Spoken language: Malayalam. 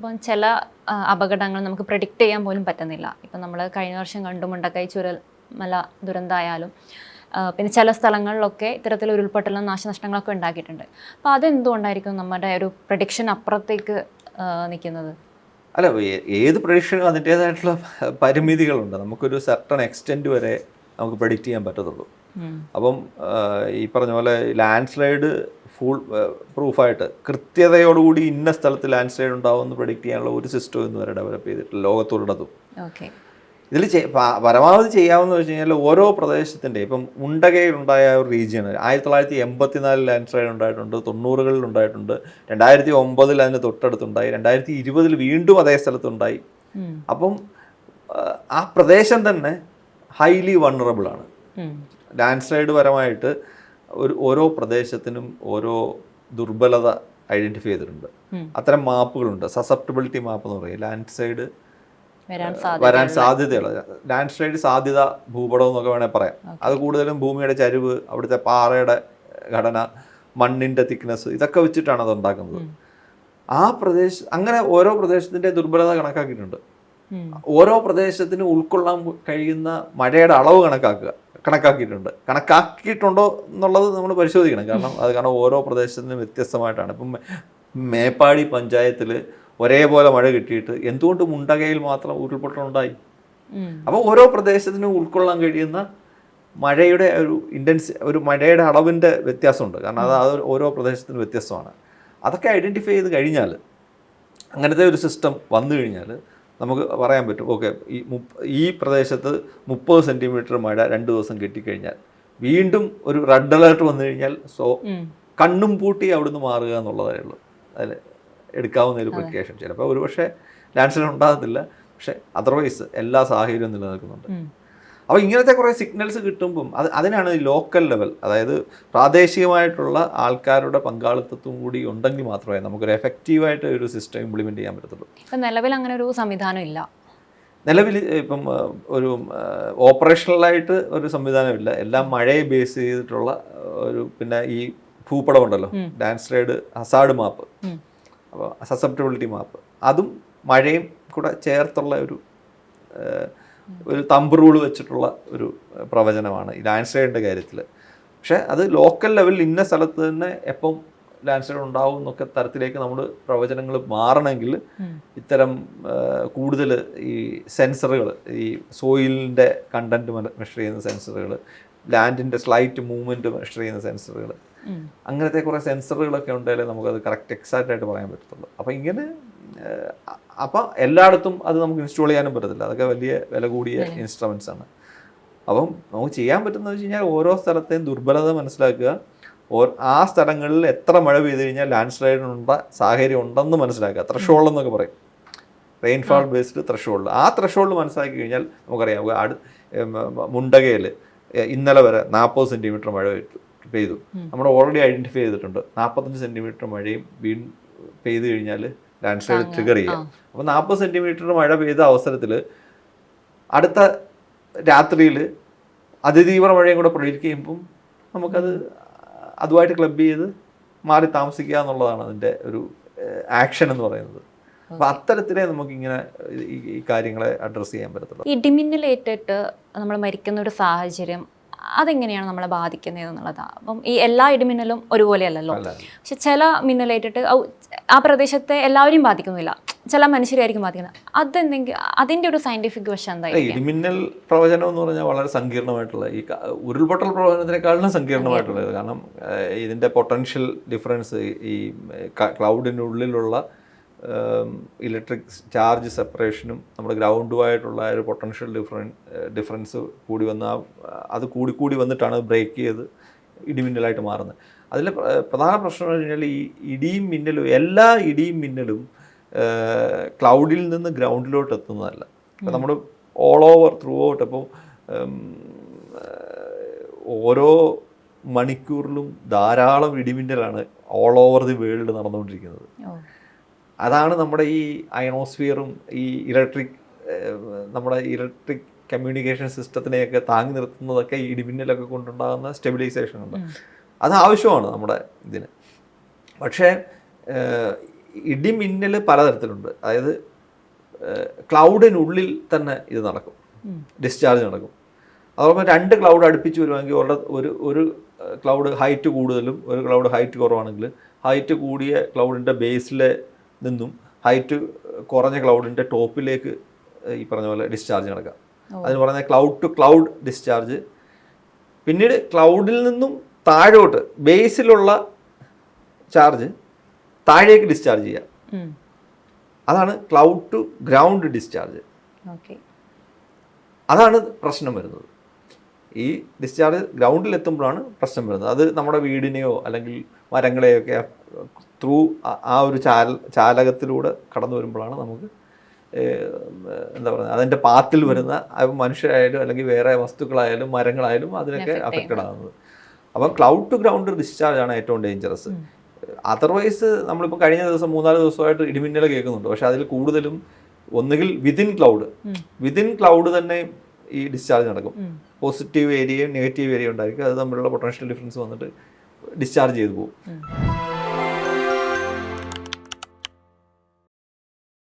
ഇപ്പം ചില അപകടങ്ങൾ നമുക്ക് പ്രെഡിക്റ്റ് ചെയ്യാൻ പോലും പറ്റുന്നില്ല. ഇപ്പം നമ്മൾ കഴിഞ്ഞ വർഷം കണ്ടു മുണ്ടക്കൈ ചുരൽമല ദുരന്തമായാലും പിന്നെ ചില സ്ഥലങ്ങളിലൊക്കെ ഇത്തരത്തിൽ ഉരുൾപൊട്ടലും നാശനഷ്ടങ്ങളൊക്കെ ഉണ്ടാക്കിയിട്ടുണ്ട്. അപ്പോൾ അതെന്തുകൊണ്ടായിരിക്കും നമ്മുടെ ഒരു പ്രഡിക്ഷൻ അപ്പുറത്തേക്ക് നിൽക്കുന്നത്? അല്ല, ഏത് പ്രഡിക്ഷനും അതിൻ്റേതായിട്ടുള്ള പരിമിതികളുണ്ട്. നമുക്കൊരു സർട്ടൺ എക്സ്റ്റെൻറ്റ് വരെ നമുക്ക് പ്രഡിക്റ്റ് ചെയ്യാൻ പറ്റത്തുള്ളൂ. അപ്പം ഈ പറഞ്ഞ പോലെ ലാൻഡ് സ്ലൈഡ് ഫുൾ പ്രൂഫായിട്ട് കൃത്യതയോടുകൂടി ഇന്ന സ്ഥലത്ത് ലാൻഡ് സ്ലൈഡ് ഉണ്ടാവുമെന്ന് പ്രഡിക്റ്റ് ചെയ്യാനുള്ള ഒരു സിസ്റ്റം ഇന്ന് വരെ ഡെവലപ്പ് ചെയ്തിട്ടില്ല ലോകത്തൊരിടത്തും. ഇതിൽ പരമാവധി ചെയ്യാമെന്ന് വെച്ച് കഴിഞ്ഞാൽ ഓരോ പ്രദേശത്തിൻ്റെ ഇപ്പം മുണ്ടകയിലുണ്ടായ ഒരു റീജിയൻ 1984 ലാൻഡ് സ്ലൈഡ് ഉണ്ടായിട്ടുണ്ട്, 90കളിൽ ഉണ്ടായിട്ടുണ്ട്, 2009 അതിന് തൊട്ടടുത്തുണ്ടായി, 2020 വീണ്ടും അതേ സ്ഥലത്തുണ്ടായി. അപ്പം ആ പ്രദേശം തന്നെ ഹൈലി വൾണറബിൾ ആണ്. ലാൻഡ് സ്ലൈഡ് പരമായിട്ട് ഓരോ പ്രദേശത്തിനും ഓരോ ദുർബലത ഐഡൻറ്റിഫൈ ചെയ്തിട്ടുണ്ട്. അത്തരം മാപ്പുകളുണ്ട്. സസെപ്റ്റബിലിറ്റി മാപ്പ് എന്ന് പറയും. ലാൻഡ് സ്ലൈഡ് വരാൻ സാധ്യതയുള്ള ലാൻഡ് സ്ലൈഡ് സാധ്യത ഭൂപടം എന്നൊക്കെ വേണേൽ പറയാം. അത് കൂടുതലും ഭൂമിയുടെ ചരിവ്, അവിടുത്തെ പാറയുടെ ഘടന, മണ്ണിൻ്റെ തിക്നെസ്, ഇതൊക്കെ വെച്ചിട്ടാണ് അത് ഉണ്ടാക്കുന്നത്. ആ അങ്ങനെ ഓരോ പ്രദേശത്തിൻ്റെ ദുർബലത കണക്കാക്കിയിട്ടുണ്ട്. ഓരോ പ്രദേശത്തിന് ഉൾക്കൊള്ളാൻ കഴിയുന്ന മഴയുടെ അളവ് കണക്കാക്കിയിട്ടുണ്ടോ എന്നുള്ളത് നമ്മൾ പരിശോധിക്കണം. കാരണം ഓരോ പ്രദേശത്തിനും വ്യത്യസ്തമായിട്ടാണ്. ഇപ്പം മേപ്പാടി പഞ്ചായത്തിൽ ഒരേപോലെ മഴ കിട്ടിയിട്ട് എന്തുകൊണ്ട് മുണ്ടകയിൽ മാത്രം ഉരുൾപൊട്ടലുണ്ടായി? അപ്പോൾ ഓരോ പ്രദേശത്തിനും ഉൾക്കൊള്ളാൻ കഴിയുന്ന മഴയുടെ ഒരു മഴയുടെ അളവിൻ്റെ വ്യത്യാസമുണ്ട്. കാരണം അത് ഓരോ പ്രദേശത്തിനും വ്യത്യസ്തമാണ്. അതൊക്കെ ഐഡൻറ്റിഫൈ ചെയ്ത് കഴിഞ്ഞാൽ, അങ്ങനത്തെ ഒരു സിസ്റ്റം വന്നു കഴിഞ്ഞാൽ നമുക്ക് പറയാൻ പറ്റും, ഓക്കെ, ഈ പ്രദേശത്ത് 30 സെൻറ്റിമീറ്റർ മഴ 2 ദിവസം കിട്ടിക്കഴിഞ്ഞാൽ വീണ്ടും ഒരു റെഡ് അലേർട്ട് വന്നു കഴിഞ്ഞാൽ കണ്ണും പൂട്ടി അവിടുന്ന് മാറുക എന്നുള്ളതേ ഉള്ളൂ അതിൽ എടുക്കാവുന്ന ഒരു പ്രിക്കോഷൻ. ചിലപ്പോൾ ഒരുപക്ഷെ ലാൻഡ് സ്ലൈഡ് ഉണ്ടാകത്തില്ല, പക്ഷെ അതർവൈസ് എല്ലാ സാഹചര്യവും നിലനിൽക്കുന്നുണ്ട്. അപ്പോൾ ഇങ്ങനത്തെ കുറേ സിഗ്നൽസ് കിട്ടുമ്പം അതിനാണ് ലോക്കൽ ലെവൽ, അതായത് പ്രാദേശികമായിട്ടുള്ള ആൾക്കാരുടെ പങ്കാളിത്തവും കൂടി ഉണ്ടെങ്കിൽ മാത്രമേ നമുക്കൊരു എഫക്റ്റീവായിട്ട് ഒരു സിസ്റ്റം ഇംപ്ലിമെൻറ്റ് ചെയ്യാൻ പറ്റത്തുള്ളൂ. നിലവിൽ അങ്ങനെ ഒരു സംവിധാനം ഇല്ല. നിലവിൽ ഇപ്പം ഒരു ഓപ്പറേഷണലായിട്ട് ഒരു സംവിധാനമില്ല. എല്ലാം മഴയെ ബേസ് ചെയ്തിട്ടുള്ള പിന്നെ ഈ ഭൂപടം ഉണ്ടല്ലോ, ലാൻഡ് സ്ലൈഡ് ഹസാർഡ് മാപ്പ്, അപ്പോൾ സസെപ്റ്റബിലിറ്റി മാപ്പ്, അതും മഴയും കൂടെ ചേർത്തുള്ള ഒരു തമ്പ് റൂൾ വെച്ചിട്ടുള്ള ഒരു പ്രവചനമാണ് ഈ ലാൻഡ് സ്ലൈഡിൻ്റെ കാര്യത്തിൽ. പക്ഷേ അത് ലോക്കൽ ലെവലിൽ ഇന്ന സ്ഥലത്ത് തന്നെ എപ്പം ലാൻഡ് സ്ലൈഡ് ഉണ്ടാവും എന്നൊക്കെ തരത്തിലേക്ക് നമ്മൾ പ്രവചനങ്ങൾ മാറണമെങ്കിൽ ഇത്തരം കൂടുതൽ ഈ സെൻസറുകൾ, ഈ സോയിലിൻ്റെ കണ്ടൻറ്റ് മെഷർ ചെയ്യുന്ന സെൻസറുകൾ, ലാൻഡിൻ്റെ സ്ലൈറ്റ് മൂവ്മെൻറ്റ് മെഷർ ചെയ്യുന്ന സെൻസറുകൾ, അങ്ങനത്തെ കുറേ സെൻസറുകളൊക്കെ ഉണ്ടെങ്കിലേ നമുക്കത് കറക്റ്റ് എക്സാക്റ്റായിട്ട് പറയാൻ പറ്റത്തുള്ളൂ. അപ്പോൾ എല്ലായിടത്തും അത് നമുക്ക് ഇൻസ്റ്റാൾ ചെയ്യാനും പറ്റത്തില്ല. അതൊക്കെ വലിയ വില കൂടിയ ഇൻസ്ട്രുമെൻറ്റ്സ് ആണ്. അപ്പം നമുക്ക് ചെയ്യാൻ പറ്റുന്നത് വെച്ച് കഴിഞ്ഞാൽ ഓരോ സ്ഥലത്തെയും ദുർബലത മനസ്സിലാക്കുക, ആ സ്ഥലങ്ങളിൽ എത്ര മഴ പെയ്ത് കഴിഞ്ഞാൽ ലാൻഡ് സ്ലൈഡിനുള്ള സാഹചര്യം ഉണ്ടെന്ന് മനസ്സിലാക്കുക. ത്രഷോൾഡ് എന്നൊക്കെ പറയും, റെയിൻഫാൾ ബേസ്ഡ് ത്രഷോൾഡ്. ആ ത്രഷോൾഡ് മനസ്സിലാക്കി കഴിഞ്ഞാൽ നമുക്കറിയാം മുണ്ടകയിൽ ഇന്നലെ വരെ 40 സെൻറ്റിമീറ്റർ മഴ പെയ്തു. നമ്മൾ ഓൾറെഡി ഐഡൻറ്റിഫൈ ചെയ്തിട്ടുണ്ട് 45 സെൻറ്റിമീറ്റർ മഴയും പെയ്തു കഴിഞ്ഞാൽ ലാൻഡ് സ്ലൈഡ് ട്രിഗർ ചെയ്യാം. അപ്പോൾ 40 സെൻറ്റിമീറ്റർ മഴ പെയ്ത അവസരത്തിൽ അടുത്ത രാത്രിയിൽ അതിതീവ്ര മഴയും കൂടെ പ്രൊഡിക്റ്റ് ചെയ്യുമ്പം നമുക്കത് അതുമായിട്ട് ക്ലബ് ചെയ്ത് മാറി താമസിക്കുക എന്നുള്ളതാണ് അതിൻ്റെ ഒരു ആക്ഷൻ എന്ന് പറയുന്നത്. അപ്പോൾ അത്തരത്തിലേ നമുക്കിങ്ങനെ ഈ കാര്യങ്ങളെ അഡ്രസ്സ് ചെയ്യാൻ പറ്റത്തുള്ളൂ. ഇടിമിന്നലേറ്റിട്ട് നമ്മൾ മരിക്കുന്ന ഒരു സാഹചര്യം അതെങ്ങനെയാണ് നമ്മളെ ബാധിക്കുന്നത് എന്നുള്ളതാണ്. അപ്പം ഈ എല്ലാ ഇടിമിന്നലും ഒരുപോലെയല്ലല്ലോ. പക്ഷെ ചില മിന്നലേറ്റിട്ട് ആ പ്രദേശത്തെ എല്ലാവരെയും ബാധിക്കുന്നില്ല, ചില മനുഷ്യരായിരിക്കും ബാധിക്കുന്നത്. അതിൻ്റെ ഒരു സയന്റിഫിക് വശം എന്തായാലും ഇടിമിന്നൽ പ്രവചനം എന്ന് പറഞ്ഞാൽ വളരെ സങ്കീർണമായിട്ടുള്ള, ഈ ഉരുൾപൊട്ടൽ പ്രവചനത്തിനേക്കാളും സങ്കീർണമായിട്ടുള്ളത്. കാരണം ഇതിൻ്റെ പൊട്ടൻഷ്യൽ ഡിഫറൻസ്, ഈ ക്ലൗഡിനുള്ളിലുള്ള ഇലക്ട്രിക് ചാർജ് സെപ്പറേഷനും നമ്മുടെ ഗ്രൗണ്ടുമായിട്ടുള്ള ഒരു പൊട്ടൻഷ്യൽ ഡിഫറൻസ് കൂടി അത് കൂടി വന്നിട്ടാണ് ബ്രേക്ക് ചെയ്ത് ഇടിമിന്നലായിട്ട് മാറുന്നത്. അതിൽ പ്രധാന പ്രശ്നം എന്ന് വെച്ച് കഴിഞ്ഞാൽ ഈ ഇടിയും മിന്നലും, എല്ലാ ഇടിയും മിന്നലും ക്ലൗഡിൽ നിന്ന് ഗ്രൗണ്ടിലോട്ട് എത്തുന്നതല്ല. ഇപ്പം നമ്മൾ ഓൾ ഓവർ ത്രൂ ഔട്ട്, അപ്പോൾ ഓരോ മണിക്കൂറിലും ധാരാളം ഇടിമിന്നലാണ് ഓൾ ഓവർ ദി വേൾഡ് നടന്നുകൊണ്ടിരിക്കുന്നത്. അതാണ് നമ്മുടെ ഈ അയണോസ്ഫിയറും ഈ നമ്മുടെ ഇലക്ട്രിക് കമ്മ്യൂണിക്കേഷൻ സിസ്റ്റത്തിനെയൊക്കെ താങ്ങി നിർത്തുന്നതൊക്കെ ഈ ഇടിമിന്നലൊക്കെ കൊണ്ടുണ്ടാകുന്ന സ്റ്റെബിലൈസേഷൻ ഉണ്ട്. അത് ആവശ്യമാണ് നമ്മുടെ ഇതിന്. പക്ഷേ ഇടിമിന്നൽ പലതരത്തിലുണ്ട്. അതായത് ക്ലൗഡിനുള്ളിൽ തന്നെ ഇത് നടക്കും, ഡിസ്ചാർജ് നടക്കും. അതോടൊപ്പം 2 ക്ലൗഡ് അടുപ്പിച്ച് വരുവാണെങ്കിൽ ഒരു ക്ലൗഡ് ഹൈറ്റ് കൂടുതലും ഒരു ക്ലൗഡ് ഹൈറ്റ് കുറവാണെങ്കിൽ ഹൈറ്റ് കൂടിയ ക്ലൗഡിൻ്റെ ബേസിലെ നിന്നും ഹൈറ്റ് കുറഞ്ഞ ക്ലൗഡിൻ്റെ ടോപ്പിലേക്ക് ഈ പറഞ്ഞ പോലെ ഡിസ്ചാർജ് നടക്കാം. അതിന് പറഞ്ഞ ക്ലൗഡ് ടു ക്ലൗഡ് ഡിസ്ചാർജ്. പിന്നീട് ക്ലൗഡിൽ നിന്നും താഴോട്ട് ബേസിലുള്ള ചാർജ് താഴേക്ക് ഡിസ്ചാർജ് ചെയ്യാം. അതാണ് ക്ലൗഡ് ടു ഗ്രൗണ്ട് ഡിസ്ചാർജ്. അതാണ് പ്രശ്നം വരുന്നത്. ഈ ഡിസ്ചാർജ് ഗ്രൗണ്ടിൽ എത്തുമ്പോഴാണ് പ്രശ്നം വരുന്നത്. അത് നമ്മുടെ വീടിനെയോ അല്ലെങ്കിൽ മരങ്ങളെയൊക്കെ ത്രൂ ആ ഒരു ചാലകത്തിലൂടെ കടന്നു വരുമ്പോഴാണ് നമുക്ക് എന്താ പറയുക അതിൻ്റെ പാത്തിൽ വരുന്ന മനുഷ്യരായാലും അല്ലെങ്കിൽ വേറെ വസ്തുക്കളായാലും മരങ്ങളായാലും അതിനൊക്കെ അഫക്റ്റഡ് ആകുന്നത്. അപ്പം ക്ലൗഡ് ടു ഗ്രൗണ്ട് ഡിസ്ചാർജ് ആണ് ഏറ്റവും ഡേഞ്ചറസ്. അതർവൈസ് നമ്മളിപ്പോൾ കഴിഞ്ഞ ദിവസം 3-4 ദിവസമായിട്ട് ഇടിമിന്നൽ കേൾക്കുന്നുണ്ട്. പക്ഷെ അതിൽ കൂടുതലും ഒന്നുകിൽ വിതിൻ ക്ലൗഡ് തന്നെ ഈ ഡിസ്ചാർജ് നടക്കും. പോസിറ്റീവ് ഏരിയയും നെഗറ്റീവ് ഏരിയയും ഉണ്ടായിരിക്കും. അത് തമ്മിലുള്ള പൊട്ടൻഷ്യൽ ഡിഫറൻസ് വന്നിട്ട് ഡിസ്ചാർജ് ചെയ്തു പോകും.